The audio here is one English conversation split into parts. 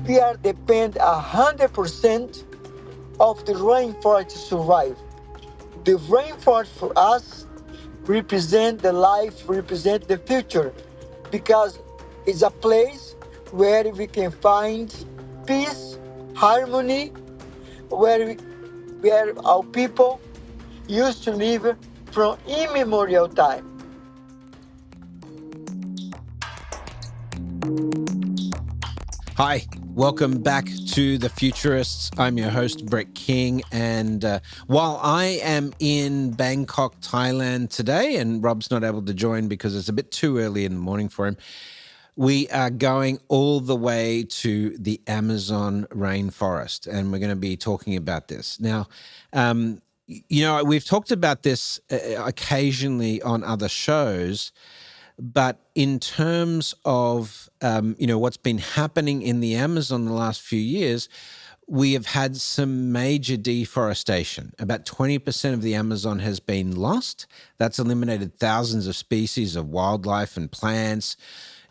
We are depend 100% of the rainforest to survive. The rainforest for us represent the life, represent the future, because it's a place where we can find peace, harmony, where our people used to live from immemorial time. Hi, welcome back to the Futurists. I'm your host, Brett King. And while I am in Bangkok, Thailand today, and Rob's not able to join because it's a bit too early in the morning for him, we are going all the way to the Amazon rainforest, and we're going to be talking about this. Now, we've talked about this occasionally on other shows, but in terms of, what's been happening in the Amazon the last few years, we have had some major deforestation. About 20% of the Amazon has been lost. That's eliminated thousands of species of wildlife and plants.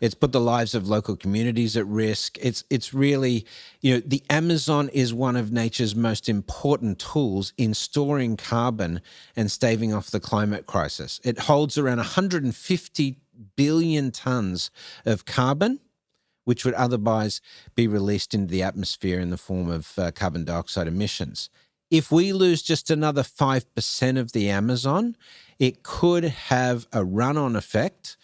It's put the lives of local communities at risk. It's really, the Amazon is one of nature's most important tools in storing carbon and staving off the climate crisis. It holds around 150 billion tons of carbon, which would otherwise be released into the atmosphere in the form of carbon dioxide emissions. If we lose just another 5% of the Amazon, it could have a run-on effect,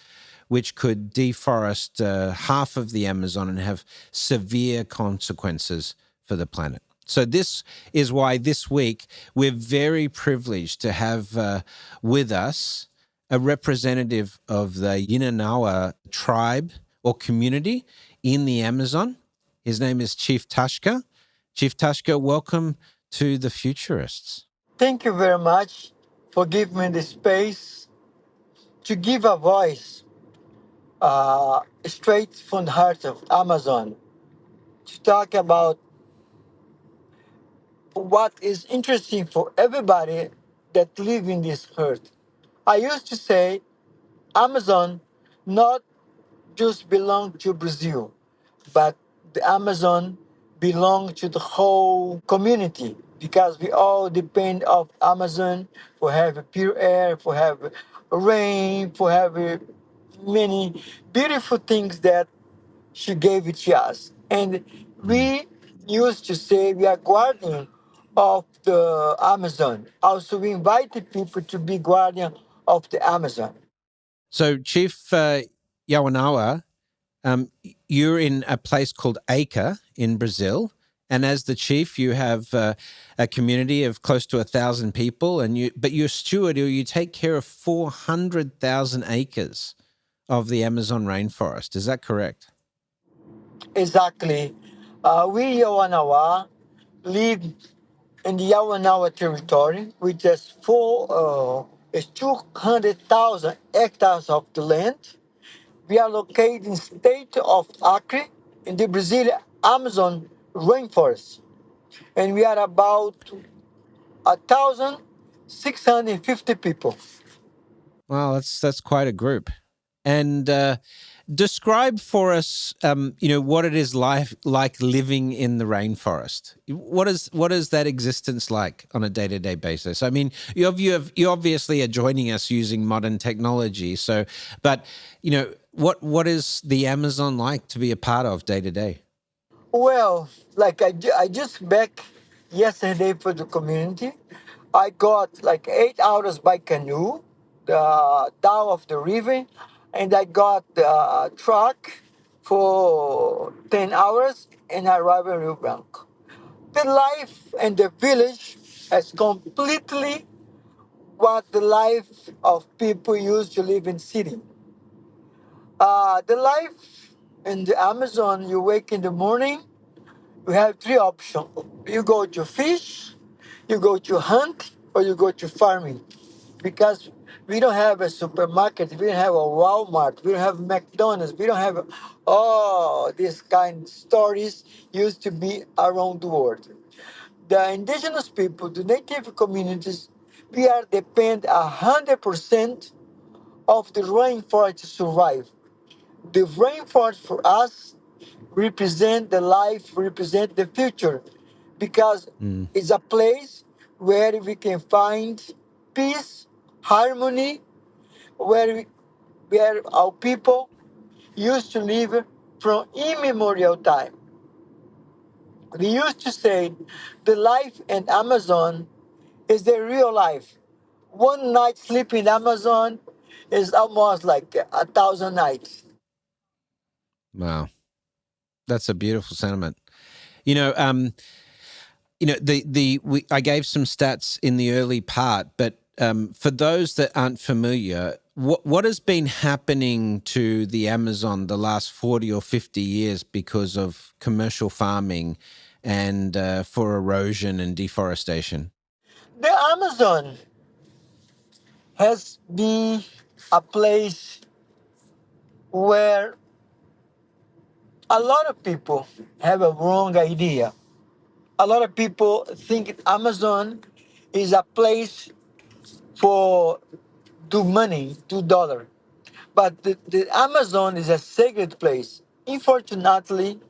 which could deforest half of the Amazon and have severe consequences for the planet. So this is why this week we're very privileged to have with us a representative of the Yawanawa tribe or community in the Amazon. His name is Chief Tashka. Chief Tashka, welcome to the Futurists. Thank you very much for giving me the space to give a voice straight from the heart of Amazon to talk about what is interesting for everybody that live in this earth. I used to say Amazon not just belong to Brazil, but the Amazon belong to the whole community because we all depend of Amazon for have pure air, for have rain, for have many beautiful things that she gave it to us. And we used to say we are guardian of the Amazon. Also, we invited people to be guardian of the Amazon. So, Chief Yawanawa, you're in a place called Acre in Brazil. And as the chief, you have a community of close to 1,000 people, but you're steward, or you take care of 400,000 acres of the Amazon rainforest. Is that correct? Exactly. We Yawanawa live in the Yawanawa territory, which is 200,000 hectares of the land. We are located in state of Acre in the Brazilian Amazon rainforest, and we are about 1,650 people. Wow, that's quite a group. And describe for us, what it is like living in the rainforest. What is that existence like on a day-to-day basis? I mean, you obviously are joining us using modern technology. So, but what is the Amazon like to be a part of day to day? Well, like I just back yesterday for the community. I got like 8 hours by canoe, down of the river, and I got the truck for 10 hours and I arrived in Rio Branco. The life and the village has completely what the life of people used to live in city. The life in the Amazon, you wake in the morning, you have three options. You go to fish, you go to hunt, or you go to farming. Because we don't have a supermarket, we don't have a Walmart, we don't have McDonald's, we don't have all these kind of stories used to be around the world. The indigenous people, the native communities, we are depend 100% of the rainforest to survive. The rainforest for us represent the life, represent the future, because Mm. it's a place where we can find peace, harmony, where our people used to live from immemorial time. We used to say the life in Amazon is the real life. One night sleep in Amazon is almost like 1,000 nights. Wow, that's a beautiful sentiment. You know, I gave some stats in the early part, but for those that aren't familiar, what has been happening to the Amazon the last 40 or 50 years because of commercial farming and for erosion and deforestation? The Amazon has been a place where a lot of people have a wrong idea. A lot of people think Amazon is a place for do money, $2. But the Amazon is a sacred place. Unfortunately,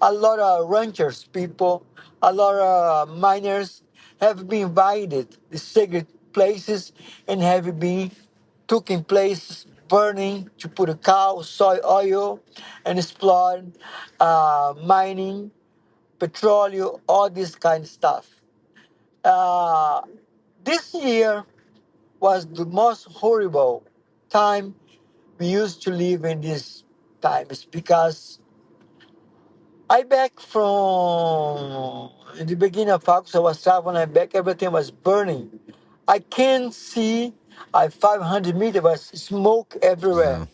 a lot of ranchers, people, a lot of miners have been invited the sacred places and have been taking places, burning to put a cow, soy oil, and explore mining, petroleum, all this kind of stuff. Uh, this year was the most horrible time we used to live in these times, because I back from in the beginning of August. I was traveling. I back. Everything was burning. I can see 500 meters was smoke everywhere, Wow.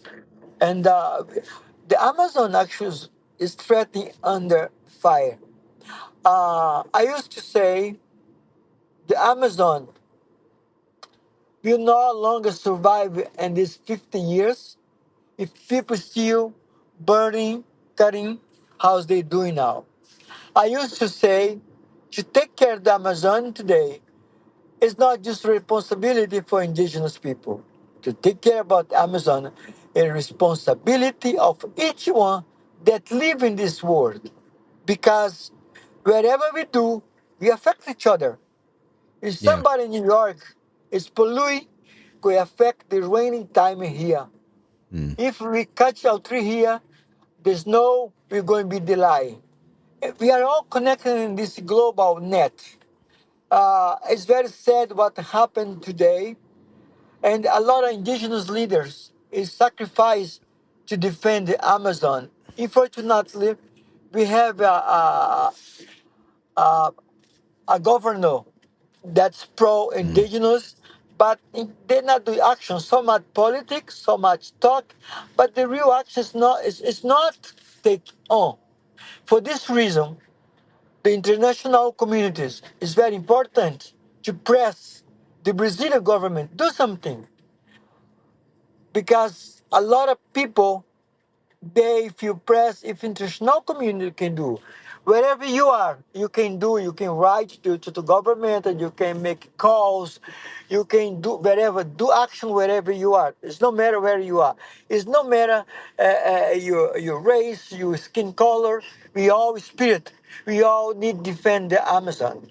and the Amazon actually is threatening under fire. I used to say the Amazon will no longer survive in these 50 years if people still burning, cutting, how's they doing now. I used to say to take care of the Amazon today is not just responsibility for indigenous people. To take care about the Amazon is responsibility of each one that live in this world. Because wherever we do, we affect each other. If Yeah. somebody in New York is polluting, we affect the raining time here. Mm. If we cut our tree here, there's no we're going to be delayed. We are all connected in this global net. It's very sad what happened today, and a lot of indigenous leaders is sacrificed to defend the Amazon. Unfortunately, we have a, a governor that's Mm. pro-indigenous, but they not do action. So much politics, so much talk, but the real action is not take on. For this reason, the international communities is very important to press the Brazilian government do something, because a lot of people, they feel pressed. If international community can do wherever you are, you can do, you can write to the government, and you can make calls, you can do wherever, do action wherever you are. It's no matter where you are. It's no matter your race, your skin color. We all spirit, we all need to defend the Amazon.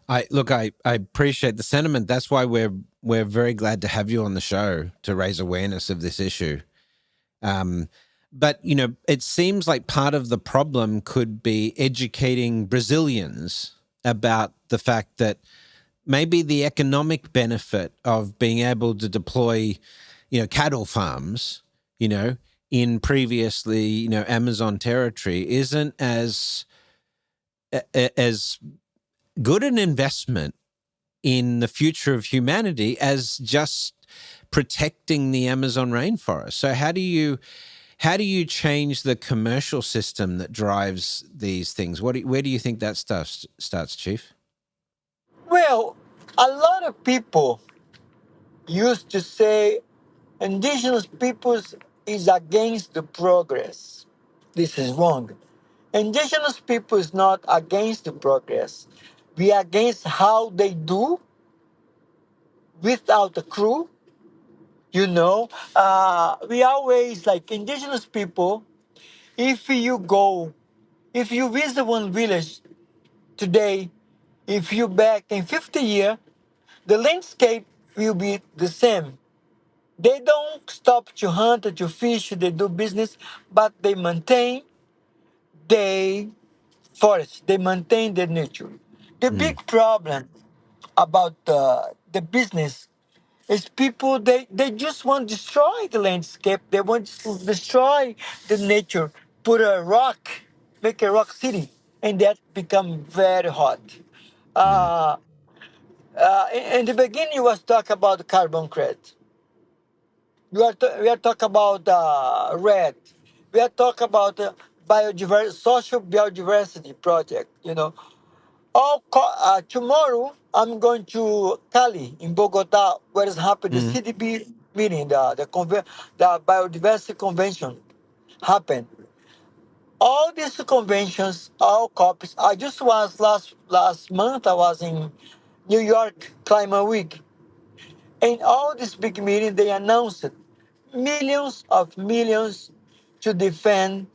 I appreciate the sentiment. That's why we're very glad to have you on the show to raise awareness of this issue. Um, but it seems like part of the problem could be educating Brazilians about the fact that maybe the economic benefit of being able to deploy, cattle farms, in previously, Amazon territory isn't as good an investment in the future of humanity as just protecting the Amazon rainforest. So how do you change the commercial system that drives these things? Where do you think that starts, Chief? Well, a lot of people used to say indigenous peoples is against the progress. This is wrong. Indigenous people is not against the progress. We are against how they do without a crew. We always like indigenous people. If you go, if you visit one village today, if you back in 50 years, the landscape will be the same. They don't stop to hunt or to fish, they do business, but they maintain the forest, they maintain the nature. The Mm. big problem about the business is people, they just want to destroy the landscape, they want to destroy the nature, put a rock, make a rock city, and that become very hot. Mm. Uh, in the beginning, you was talk about carbon credit. We are talking about red. We are talking about biodiversity, social biodiversity project. You know, tomorrow I'm going to Cali in Bogota, where is happening the Mm. CDB meeting, the biodiversity convention happened. All these conventions, all copies. I just was last month. I was in New York Climate Week. In all this big meeting, they announced millions of millions to defend,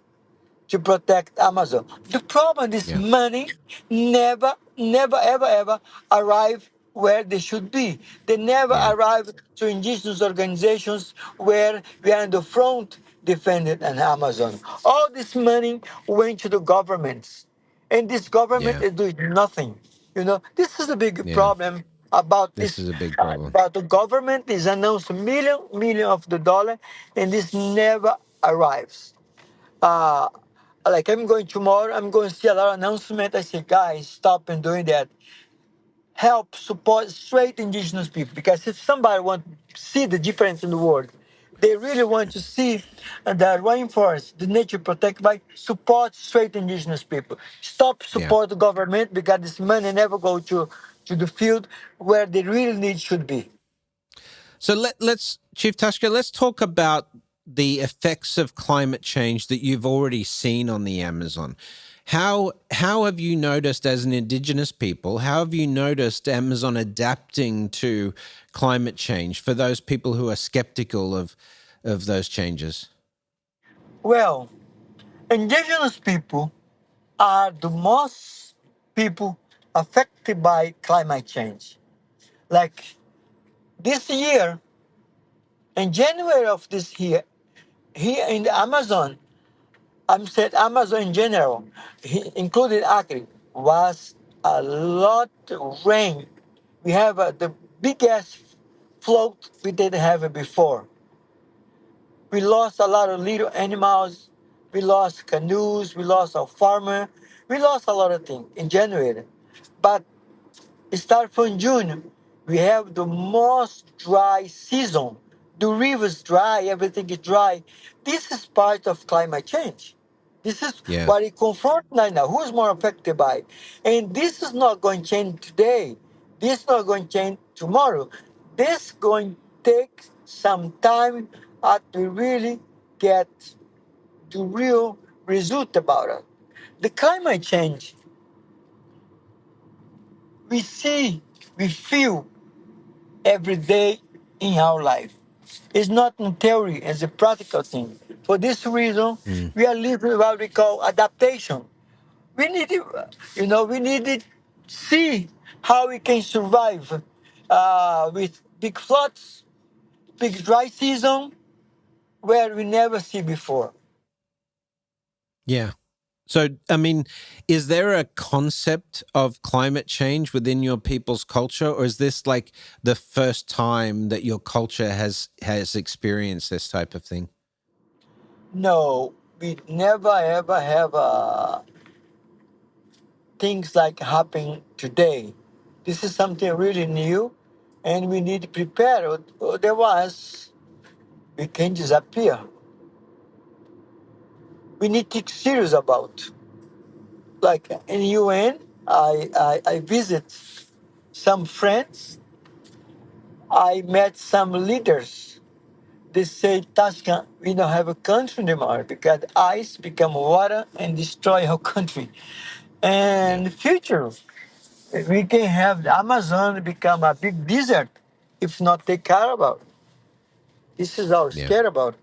to protect Amazon. The problem is Yeah. money never, ever, ever arrive where they should be. They never Yeah. arrive to indigenous organizations where we are in the front defending an Amazon. All this money went to the governments, and this government Yeah. is doing nothing. You know, this is a big Yeah. problem about This this. is a big problem. About the government is announced million of the dollar, and this never arrives. uh, like I'm going tomorrow, I'm going to see a lot of announcement. I say, guys, stop and doing that. Help support straight indigenous people, because if somebody want to see the difference in the world, they really want to see the rainforest, the nature protected by support straight indigenous people. Stop Yeah. support the government, because this money never go to the field where the real need should be. So let's, Chief Tashka, let's talk about the effects of climate change that you've already seen on the Amazon. How have you noticed, as an indigenous people, how have you noticed Amazon adapting to climate change for those people who are skeptical of those changes? Well, indigenous people are the most people affected by climate change. Like this year, in January of this year, here in the Amazon, I'm said Amazon in general, including Acre, was a lot of rain. We have the biggest float we didn't have it before. We lost a lot of little animals. We lost canoes. We lost a farmer. We lost a lot of things in January. But start from June, we have the most dry season. The rivers dry, everything is dry. This is part of climate change. This is Yeah. what we confront right now. Who's more affected by it? And this is not going to change today. This is not going to change tomorrow. This going to take some time to really get the real result about it. The climate change, we see, we feel every day in our life. It's not in theory, it's a practical thing. For this reason, Mm. we are living what we call adaptation. We need to, we need to see how we can survive with big floods, big dry season, where we never see before. Yeah. So, I mean, is there a concept of climate change within your people's culture, or is this like the first time that your culture has experienced this type of thing? No, we never ever have things like happen today. This is something really new, and we need to prepare. Otherwise, we can disappear. We need to take serious about. Like in UN, I visit some friends. I met some leaders. They say, Tashka, we don't have a country anymore because ice become water and destroy our country. Yeah. And future, we can have the Amazon become a big desert if not take care about. This is our Yeah. scared about.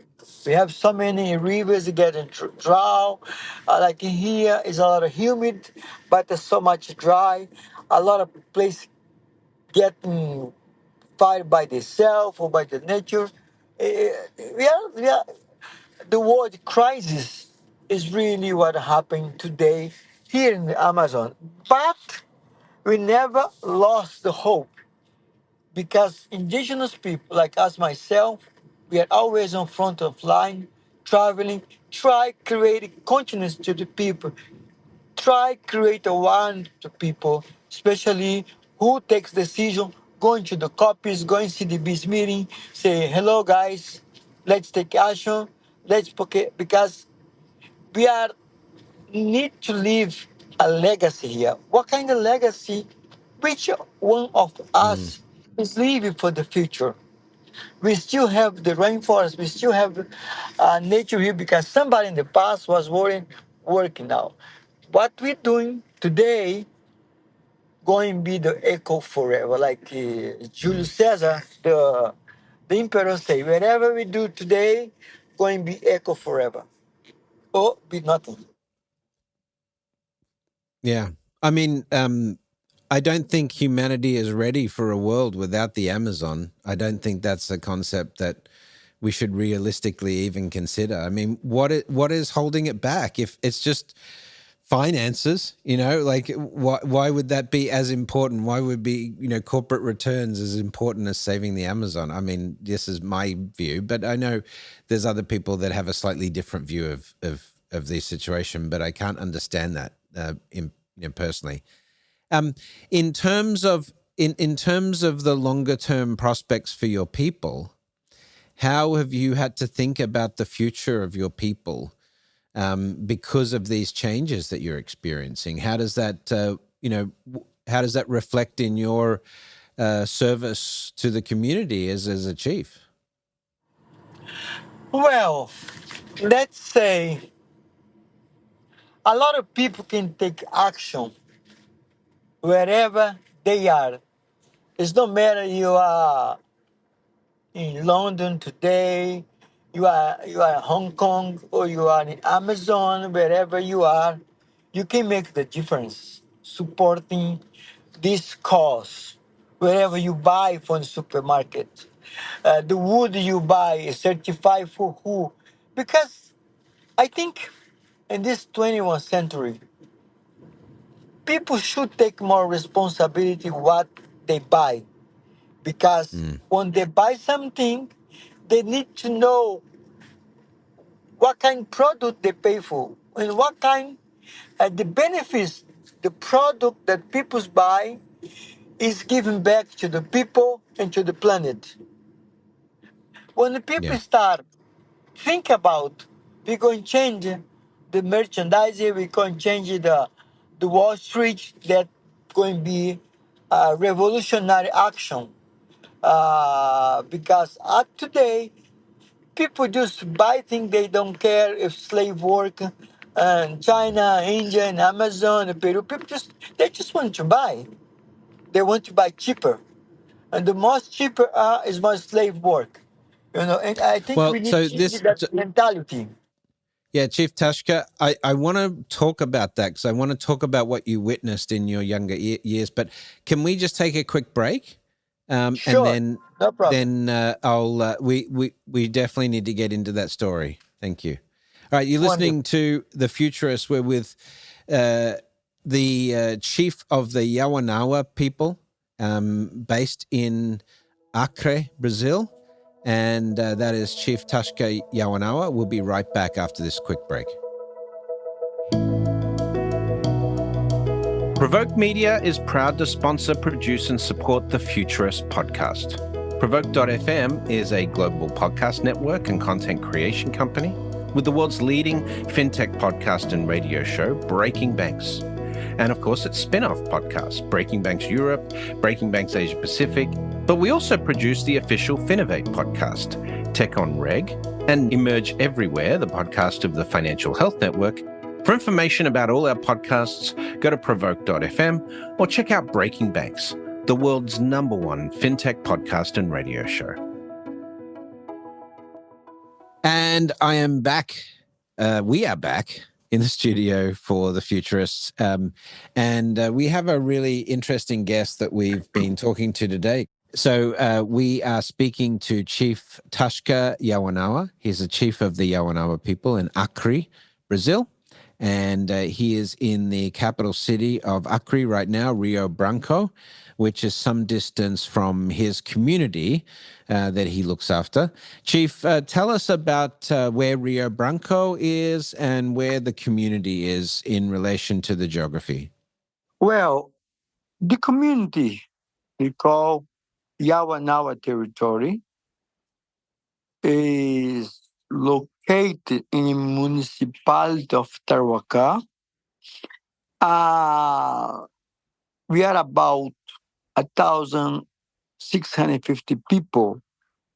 We have so many rivers getting dry. Like in here is a lot of humid, but there's so much dry. A lot of place getting fired by the self or by the nature. We are the word crisis is really what happened today here in the Amazon. But we never lost the hope because indigenous people like us, myself, we are always on front of line, traveling, try creating consciousness to the people, try create a one to people, especially who takes decision, going to the copies, going to the biz meeting, say hello guys, let's take action, let's because we are need to leave a legacy here. What kind of legacy? Which one of Mm. us is leaving for the future? We still have the rainforest. We still have nature here because somebody in the past was working now. What we're doing today going to be the echo forever. Like Julius Caesar, the emperor say, whatever we do today, going to be echo forever. Or be nothing. Yeah. I mean, I don't think humanity is ready for a world without the Amazon. I don't think that's a concept that we should realistically even consider. I mean, what is holding it back? If it's just finances, like why would that be as important? Why would be, corporate returns as important as saving the Amazon? I mean, this is my view, but I know there's other people that have a slightly different view of the situation, but I can't understand that personally. In terms of in terms of the longer term prospects for your people, how have you had to think about the future of your people because of these changes that you're experiencing? How does that how does that reflect in your service to the community as a chief? Well, let's say a lot of people can take action wherever they are. It's no matter you are in London today, you are in Hong Kong, or you are in Amazon, wherever you are, you can make the difference supporting this cause wherever you buy from the supermarket. The wood you buy is certified for who? Because I think in this 21st century, people should take more responsibility what they buy because Mm, when they buy something, they need to know what kind of product they pay for and what kind the benefits the product that people buy is given back to the people and to the planet. When the people yeah, start think about we're going to change the merchandising, we're going to change the Wall Street, that going to be a revolutionary action. Because today, people just buy things, they don't care if slave work and China, India, and Amazon, and Peru. People they just want to buy. They want to buy cheaper. And the most cheaper is more slave work. And I think well, we need so to change this that mentality. Yeah, Chief Tashka, I want to talk about that because I want to talk about what you witnessed in your younger years. But can we just take a quick break, and Sure, no problem. I'll we definitely need to get into that story. Thank you. All right, you're Wonderful. listening to the Futurists. We're with the chief of the Yawanawa people, based in Acre, Brazil. And that is Chief Tashka Yawanawa. We'll be right back after this quick break. Provoke Media is proud to sponsor, produce, and support the Futurist podcast. Provoke.fm is a global podcast network and content creation company with the world's leading fintech podcast and radio show, Breaking Banks. And of course, its spin-off podcast, Breaking Banks Europe, Breaking Banks Asia Pacific. But we also produce the official Finovate podcast, Tech on Reg, and Emerge Everywhere, the podcast of the Financial Health Network. For information about all our podcasts, go to provoke.fm or check out Breaking Banks, the world's #1 fintech podcast and radio show. And And I am back. We are back in the studio for the Futurists. And we have a really interesting guest that we've been talking to today. So we are speaking to Chief Tashka Yawanawa. He's the chief of the Yawanawa people in Acre, Brazil. And he is in the capital city of Acre right now, Rio Branco, which is some distance from his community that he looks after. Chief, tell us about where Rio Branco is and where the community is in relation to the geography. Well, the community we call Yawanawa territory is located in the municipality of Tarwaka. Uh, we are about 1,650 people.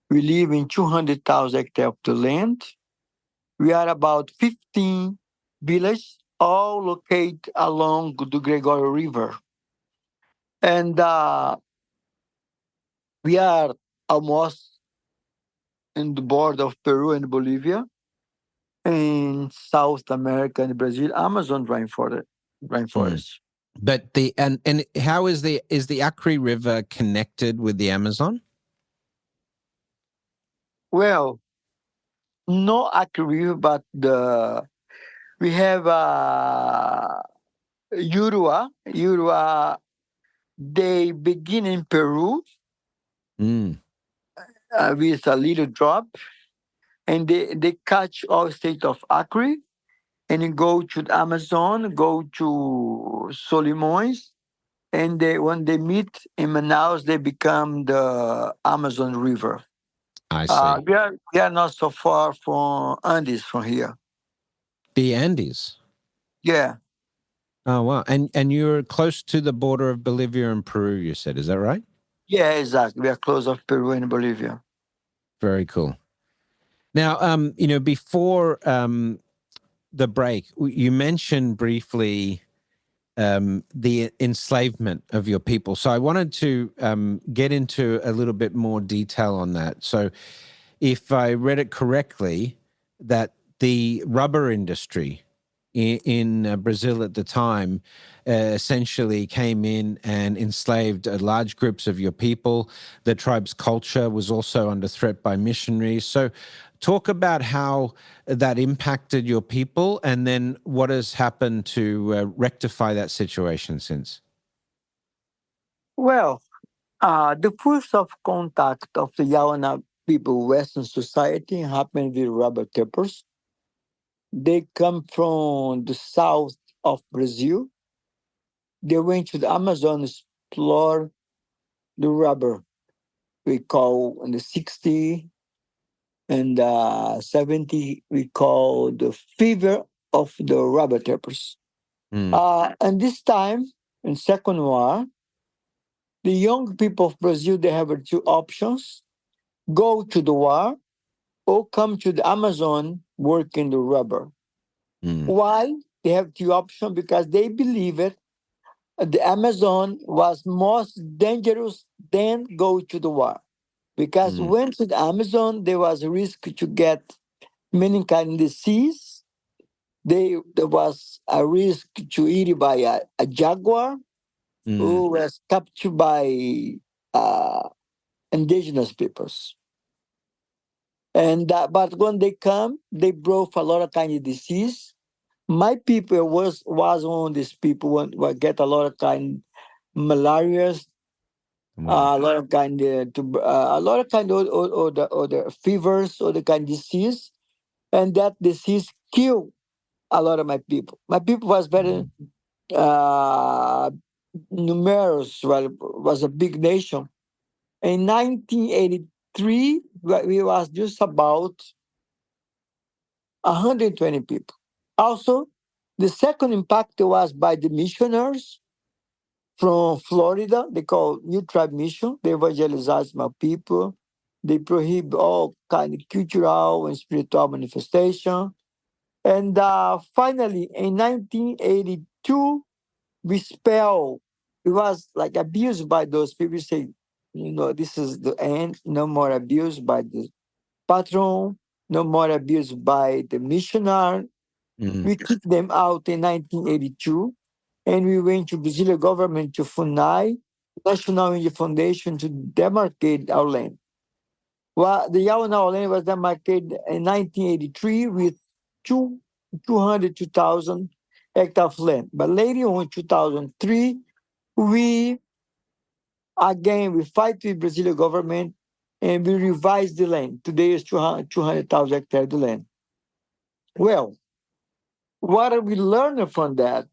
We live in 200,000 hectares of the land. We are about 15 villages, all located along the Gregorio River. And we are almost in the border of Peru and Bolivia, in South America and Brazil, Amazon rainforest. Mm. rainforest. But and how is the Acre River connected with the Amazon? Well, no accurate, but we have Urua. They begin in Peru Mm, with a little drop, and they catch all state of Acre, and you go to the Amazon, go to Solimões, and when they meet in Manaus, they become the Amazon River. I see. We are not so far from Andes from here. The Andes. Yeah, Oh wow. And you're close to the border of Bolivia and Peru, you said. Is that right? yeah, exactly. We are close of Peru and Bolivia. Very cool. Now, before the break, you mentioned briefly the enslavement of your people. So I wanted to get into a little bit more detail on that. So if I read it correctly, that the rubber industry in Brazil at the time essentially came in and enslaved large groups of your people. The tribe's culture was also under threat by missionaries. So, talk about how that impacted your people and then what has happened to rectify that situation since. Well, the first of contact of the Yawana people, Western society, happened with rubber tappers. They come from the south of Brazil. They went to the Amazon to explore the rubber. We call in the 60 and 70, we call the fever of the rubber tappers. Mm, And this time, in Second War, the young people of Brazil, they have two options: go to the war or come to the Amazon, work in the rubber. mm, Why? They have two options because they believe it. The Amazon was most dangerous than go to the war. Because mm, when to the Amazon, there was a risk to get many kind of disease. There was a risk to eat by a jaguar mm, who was captured by uh, indigenous peoples. And but when they come, they brought a lot of kind of disease. My people was one of these people who get a lot of kind malaria, wow. a lot of kind a lot of kind or the fevers or the kind of disease, and that disease killed a lot of my people. My people was very uh, numerous. Well, was a big nation. In 1983, we was just about 120 people. Also, the second impact was by the missionaries from Florida. They call New Tribe Mission. They evangelize my people. They prohibit all kind of cultural and spiritual manifestation. And finally, in 1982, we spell. It was like abused by those people. Say, this is the end. No more abuse by the patron. no more abused by the missionary. Mm. We kicked them out in 1982, and we went to Brazilian government to FUNAI, National Indian Foundation, to demarcate our land. Well, the Yawanawa land was demarcated in 1983 with two, 202,000 hectares of land. But later on, in 2003, we again we fight with Brazilian government and we revised the land. Today is 200,000 hectares of land. Well, what we learned from that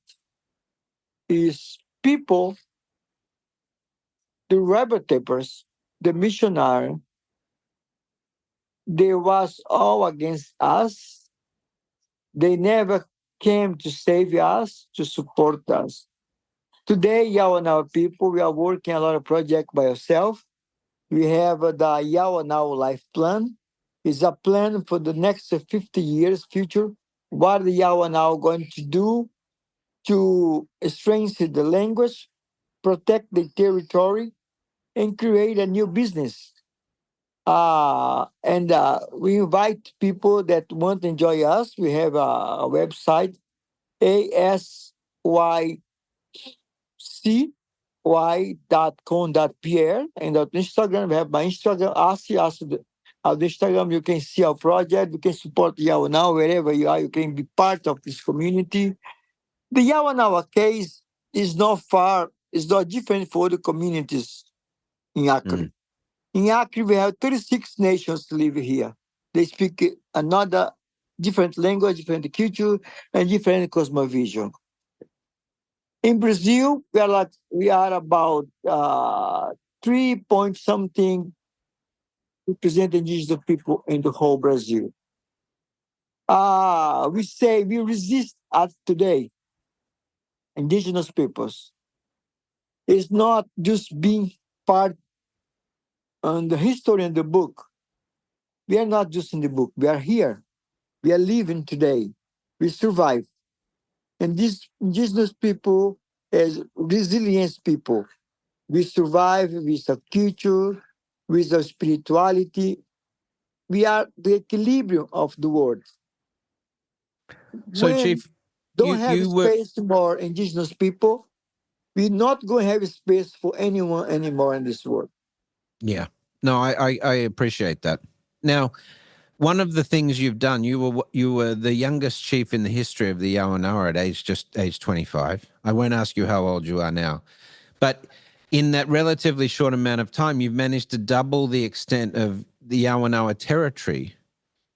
is people, the rebel tapers, the missionary, they was all against us. They never came to save us, to support us. Today, Yawanawa people, we are working a lot of projects by ourselves. We have the Yawanawa Life Plan. It's a plan for the next 50 years future. What the Yawanawa going to do to strengthen the language, protect the territory, and create a new business. And we invite people that want to enjoy us. We have a website, asy.com.pr, and on Instagram, we have my Instagram, ask on Instagram, you can see our project, you can support Yawanawa wherever you are, you can be part of this community. The Yawanawa case is not far, it's not different for the communities in Acre. Mm. In Acre, we have 36 nations live here. They speak another different language, different culture, and different cosmovision. In Brazil, we are about 3 point something percent indigenous people in the whole Brazil. We say we resist as today, indigenous peoples. It's not just being part on the history in the book. We are not just in the book. We are here. We are living today. We survive. And these indigenous people as resilient people. We survive with a culture, with a spirituality. We are the equilibrium of the world. So, When Chief, don't have you were space for indigenous people, we're not going to have space for anyone anymore in this world. yeah. No, I appreciate that. Now, one of the things you've done, you were the youngest chief in the history of the Yawanawa at age 25. I won't ask you how old you are now, but in that relatively short amount of time, you've managed to double the extent of the Yawanawa territory,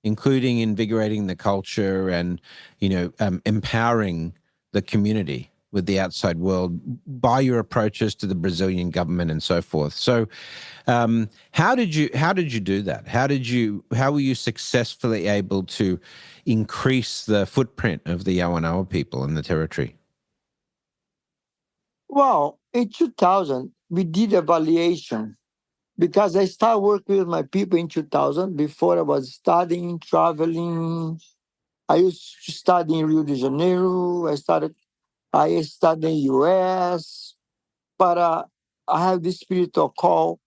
including invigorating the culture and empowering the community with the outside world by your approaches to the Brazilian government and so forth. So, how did you do that? How were you successfully able to increase the footprint of the Yawanawa people in the territory? Well, in 2000, we did evaluation because I started working with my people in 2000. Before I was studying, traveling. I used to study in Rio de Janeiro. I studied in US, but I have this spiritual call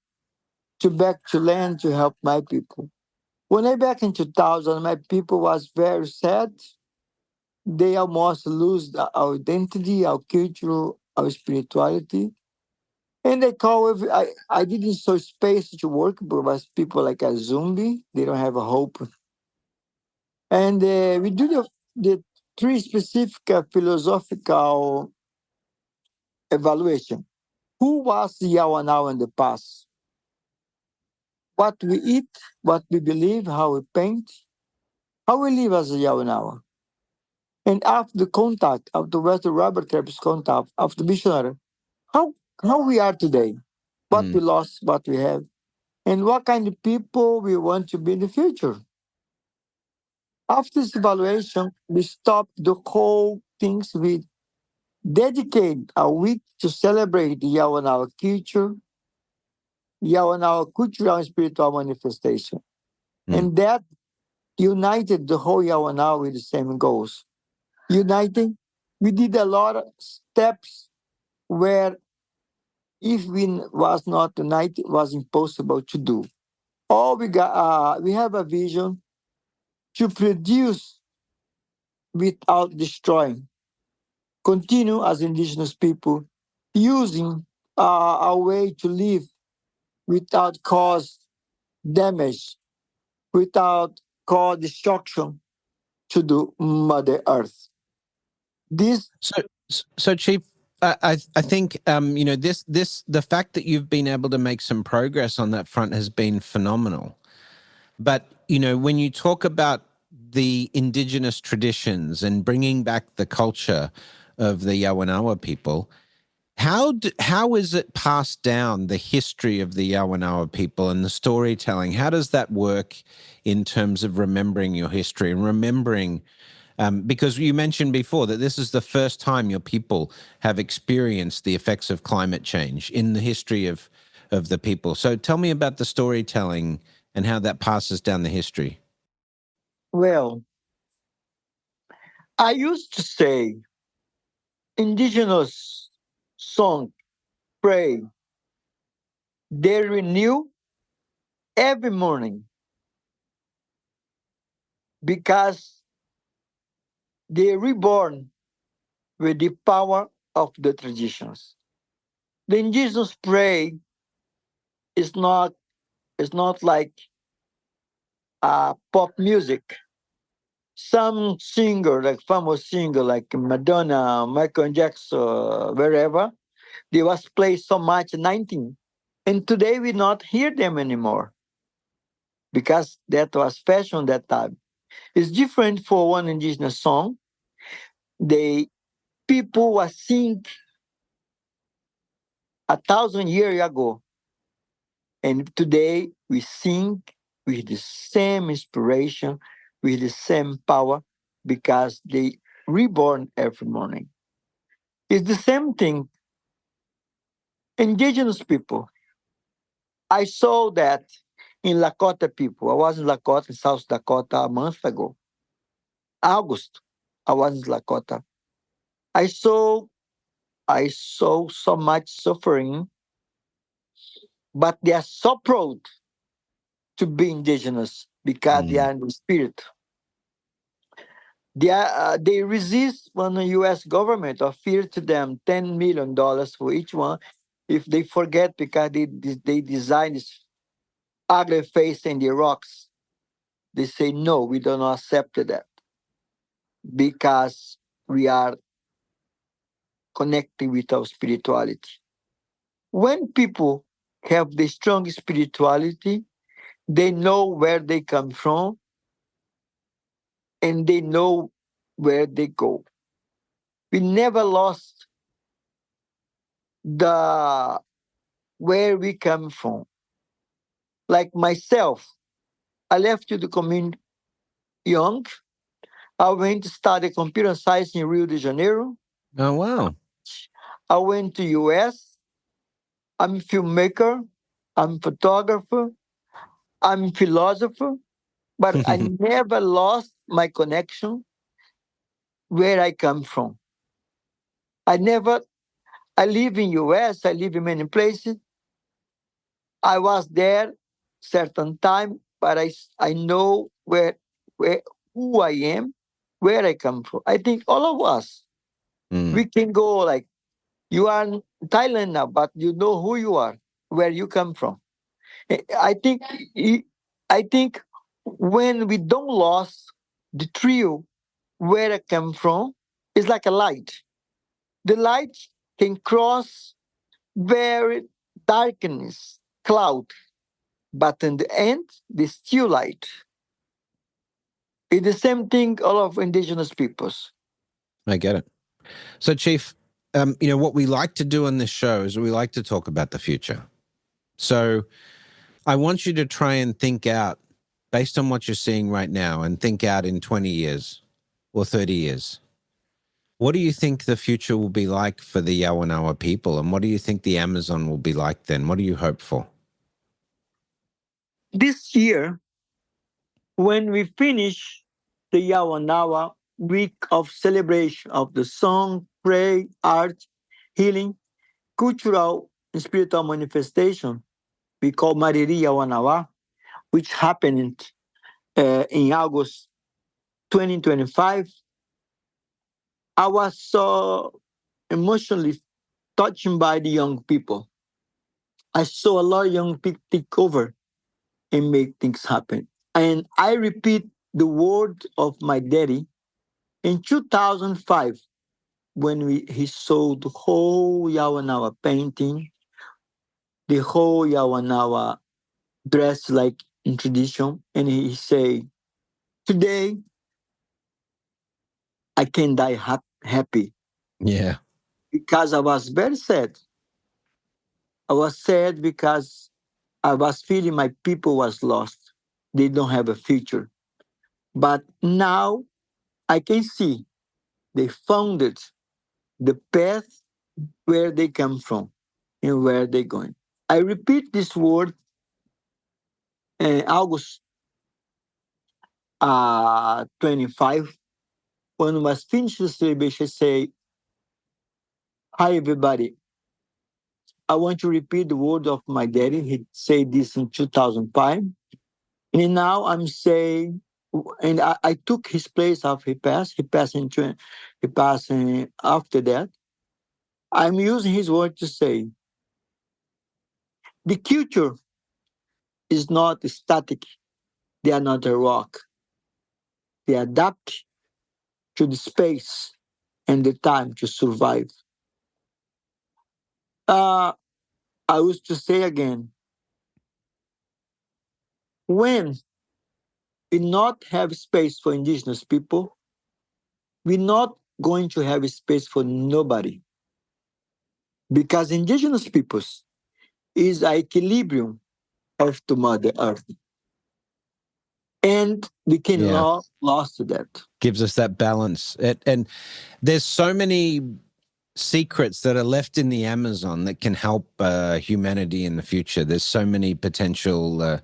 to back to land to help my people. When I back in 2000, my people was very sad. They almost lose our identity, our culture, our spirituality. And they call I didn't show space to work, but was people like a zombie. They don't have a hope. And we do the three specific philosophical evaluation. Who was Yawanawa in the past? What we eat, what we believe, how we paint, how we live as a Yawanawa. And after the contact, after Western Robert Therapist contact, after the missionary, how how we are today, what we Mm. lost, what we have, and what kind of people we want to be in the future. After this evaluation, we stop the whole things. We dedicate a week to celebrate the Yawanawa culture, Yawanawa cultural and spiritual manifestation. Mm. And that united the whole Yawanawa with the same goals. Uniting, we did a lot of steps where if we was not united, it was impossible to do. All we got, we have a vision to produce without destroying, continue as indigenous people using a way to live without cause damage, without cause destruction to the Mother Earth. This, So, Chief, I think this the fact that you've been able to make some progress on that front has been phenomenal. But when you talk about the indigenous traditions and bringing back the culture of the Yawanawa people, how is it passed down, the history of the Yawanawa people and the storytelling? How does that work in terms of remembering your history and remembering? Because you mentioned before that this is the first time your people have experienced the effects of climate change in the history of the people. So tell me about the storytelling and how that passes down the history. well, I used to say indigenous song, pray, they renew every morning because they reborn with the power of the traditions. The indigenous pray is not like pop music. Some singer, like famous singer like Madonna, Michael Jackson, wherever, they was played so much in 19. And today we not hear them anymore because that was fashion that time. It's different for one indigenous song. The people was sing 1,000 years ago, and today we sing with the same inspiration, with the same power, because they reborn every morning. It's the same thing. Indigenous people. I saw that in Lakota people. I was in Lakota, South Dakota, a month ago. August, I was in Lakota. I saw I saw so much suffering, but they are so proud to be indigenous because they Mm. are in the spirit. They resist when the U.S. government offered to them $10 million for each one if they forget because they design this ugly face in the rocks. They say no, we do not accept that because we are connecting with our spirituality. When people have the strong spirituality, they know where they come from and they know where they go. We never lost the where we come from. Like myself, I left the community young. I went to study computer science in Rio de Janeiro. Oh, wow. I went to US. I'm a filmmaker. I'm a photographer. I'm a philosopher. But I never lost my connection where I come from. I never. I live in US. I live in many places. I was there certain time, but I know where who I am, where I come from. I think all of us Mm, we can go like you are in Thailand now, but you know who you are, where you come from. I think i- I think when we don't lose the trio where I come from, it's like a light. The light can cross very darkness, cloud, but in the end, they still light. It's the same thing all of indigenous peoples. I get it. So, Chief, what we like to do on this show is we like to talk about the future. So, I want you to try and think out based on what you're seeing right now and think out in 20 years or 30 years. What do you think the future will be like for the Yawanawa people? And what do you think the Amazon will be like then? What do you hope for? This year, when we finish the Yawanawa week of celebration of the song, prayer, art, healing, cultural and spiritual manifestation, we call Mariri Yawanawa, which happened in August. 2025, I was so emotionally touched by the young people. I saw a lot of young people take over and make things happen. And I repeat the word of my daddy in 2005 when he sold the whole Yawanawa painting, the whole Yawanawa dressed like in tradition, and he say, "Today I can die happy Yeah. because I was very sad. I was sad because I was feeling my people was lost. They don't have a future. But now I can see they found it, the path where they come from and where they're going." I repeat this word August 25 when I was finished the celebration. Say, "Hi everybody. I want to repeat the word of my daddy. He said this in 2005. And now I'm saying, and I took his place after he passed. He passed after that. I'm using his word to say, the future is not static. They are not a rock. They adapt to the space and the time to survive." Uh, I used to say again, when we not have space for indigenous people, we're not going to have space for nobody, because indigenous peoples is a equilibrium of the mother earth, and we can Yeah. lost to that. Gives us that balance. And there's so many secrets that are left in the Amazon that can help humanity in the future. There's so many potential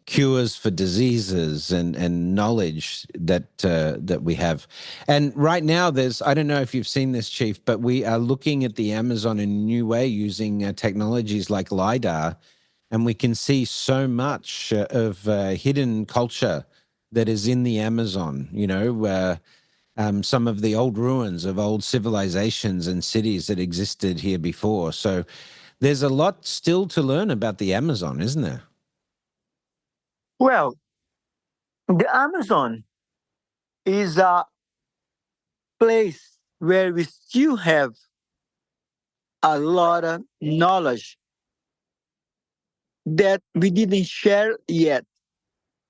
cures for diseases and knowledge that we have. And right now, there's, I don't know if you've seen this, Chief, but we are looking at the Amazon in a new way using technologies like LiDAR, and we can see so much of hidden culture that is in the Amazon. Some of the old ruins of old civilizations and cities that existed here before. So there's a lot still to learn about the Amazon, isn't there? Well, the Amazon is a place where we still have a lot of knowledge that we didn't share yet,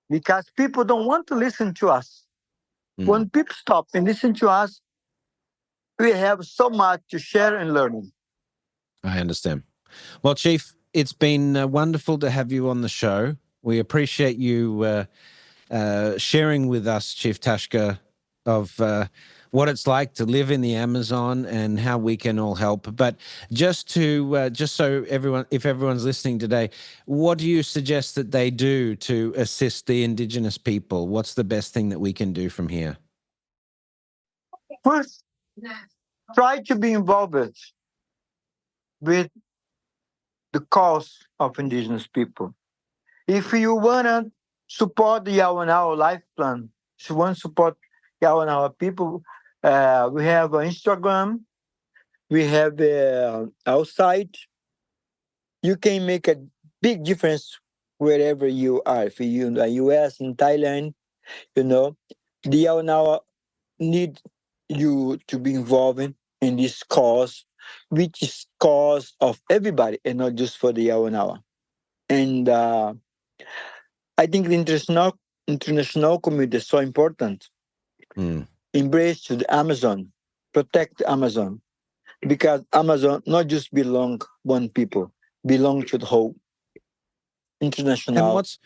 because people don't want to listen to us. Mm, When people stop and listen to us, we have so much to share and learn. I understand. Well, Chief, it's been wonderful to have you on the show. We appreciate you sharing with us, Chief Tashka, of what it's like to live in the Amazon and how we can all help. But just so everyone, if everyone's listening today, what do you suggest that they do to assist the Indigenous people? What's the best thing that we can do from here? First, try to be involved with the cause of indigenous people. If you want to support the Yawanawa Life Plan, if you want to support Yawanawa people, we have Instagram, we have our site. You can make a big difference wherever you are. If you're in the US, in Thailand, you know, the Yawanawa need you to be involved in this cause, which is cause of everybody and not just for the Yawanawa. And I think the international community is so important. Mm, Embrace to the Amazon, protect the Amazon, because Amazon not just belong one people, belong to the whole And international what's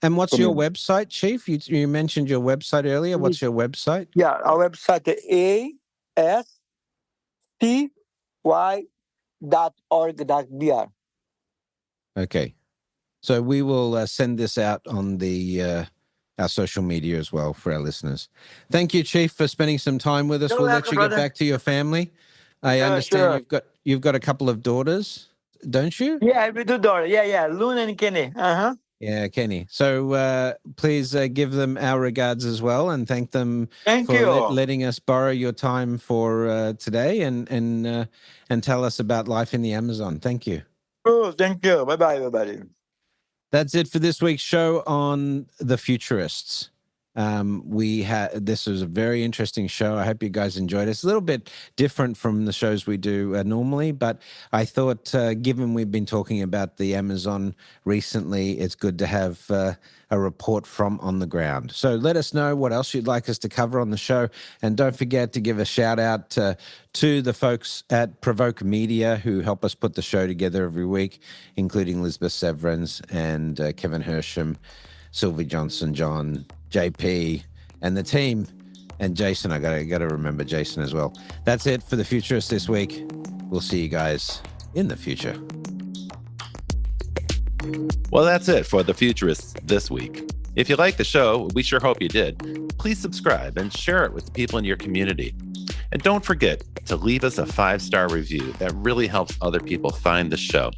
your community. website, Chief? You mentioned your website earlier. What's your website? Yeah, our website is asty.org.br. Okay. So we will send this out on the our social media as well for our listeners. Thank you, Chief, for spending some time with us. You're We'll let welcome, you get brother. back to your family. I Yeah, understand sure. you've got a couple of daughters, don't you? Yeah, we do door. Yeah, yeah. Loon and Kenny. Uh huh. Yeah, Kenny. So please give them our regards as well, and thank them Thank for you. letting us borrow your time for today, and tell us about life in the Amazon. Thank you. Oh, thank you. Bye bye, everybody. That's it for this week's show on the Futurists. We had this was a very interesting show. I hope you guys enjoyed it. It's a little bit different from the shows we do normally, but I thought, given we've been talking about the Amazon recently, it's good to have a report from on the ground. So let us know what else you'd like us to cover on the show, and don't forget to give a shout out to the folks at Provoke Media who help us put the show together every week, including Elizabeth Severance and Kevin Hersham, Sylvie Johnson, John, JP, and the team, and Jason. I gotta remember Jason as well. That's it for the Futurists this week. We'll see you guys in the future. Well, that's it for the Futurists this week. If you like the show, we sure hope you did. Please subscribe and share it with the people in your community. And don't forget to leave us a 5-star review. That really helps other people find the show.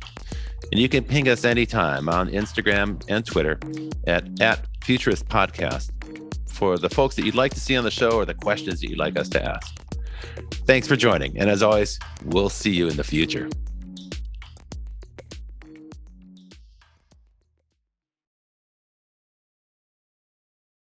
And you can ping us anytime on Instagram and Twitter at Futurist Podcast for the folks that you'd like to see on the show or the questions that you'd like us to ask. Thanks for joining. And as always, we'll see you in the future.